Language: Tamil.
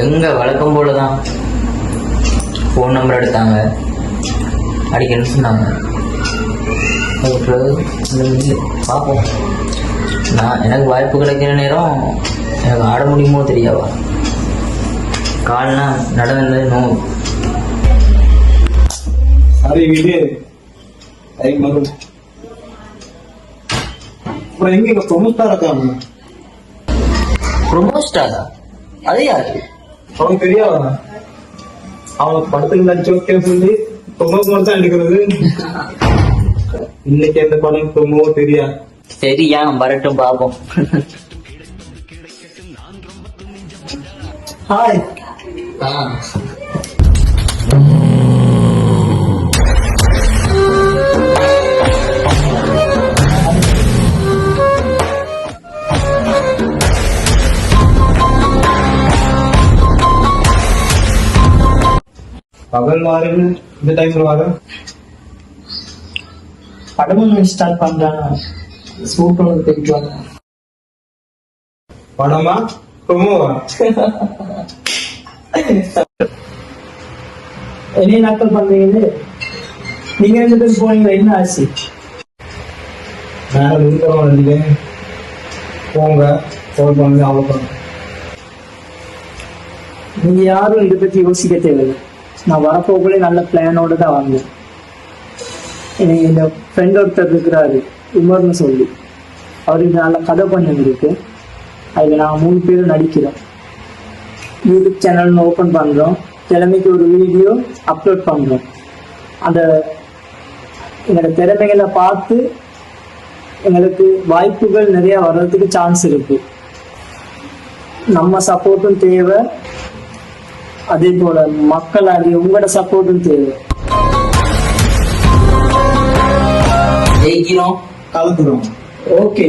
எங்க வழக்கம் போலதான் போன் நம்பர் எடுத்தாங்க, அடிக்கணும்னு சொன்னாங்க. பார்ப்போம். நான் எனக்கு வாய்ப்பு கிடைக்கிற நேரம் எனக்கு ஆட முடியுமோ தெரியாவா? கால்னா நடந்தது நோ. சரி வீடு அப்புறம் எங்க ப்ரொமோஸ்டார் இருக்காங்க. ப்ரொமோஸ்டாரா? அது யாரு? அவனுக்கு தெரியாதா? அவனுக்கு படத்துக்கு நடிச்சு வைக்க சொல்லி ப்ரொமோஸ் மட்டும் தான் எடுக்கிறது. இன்னைக்கு எந்த படம் ப்ரொமோ தெரியா? சரியா, வரட்டும் பாப்போம். ஹாய். பகல் வாரம் இந்த டைம்ல வாரம் படமும் ஸ்டார்ட் பண்றாங்க. சூப்பர் போயிட்டு படமா ப்ரொமோவா? என்ன நாட்கள் பண்றீங்க? நீங்க 2 பேரும் போனீங்க, என்ன ஆச்சு? நான் நினைக்கிறேன் போங்க போன் பண்ணி அவ்வளோ. நீங்க யாரும் இதை பத்தி யோசிக்க தேவையில்லை. நான் வரப்போக்குள்ளே நல்ல பிளானோட தான் வந்தேன். எனக்கு இந்த ஃப்ரெண்ட் ஒருத்தர் இருக்கிறாரு, உமர்னு சொல்லி. அவருக்கு நல்ல கதை பண்ணி இருக்கு. அதில் நான் 3 பேரும் நடிக்கிறோம். யூடியூப் சேனல்னு ஓப்பன் பண்ணுறோம். கிழமைக்கு ஒரு வீடியோ அப்லோட் பண்ணுறோம். அந்த எங்களோட திறமைகளை பார்த்து எங்களுக்கு வாய்ப்புகள் நிறைய வர்றதுக்கு சான்ஸ் இருக்கு. நம்ம சப்போர்ட்டும் தேவை, அதே போல மக்களாகி உங்களோட சப்போர்ட்டும் தேவை. ஜெயிக்கிறோம், கலந்துரும். ஓகே.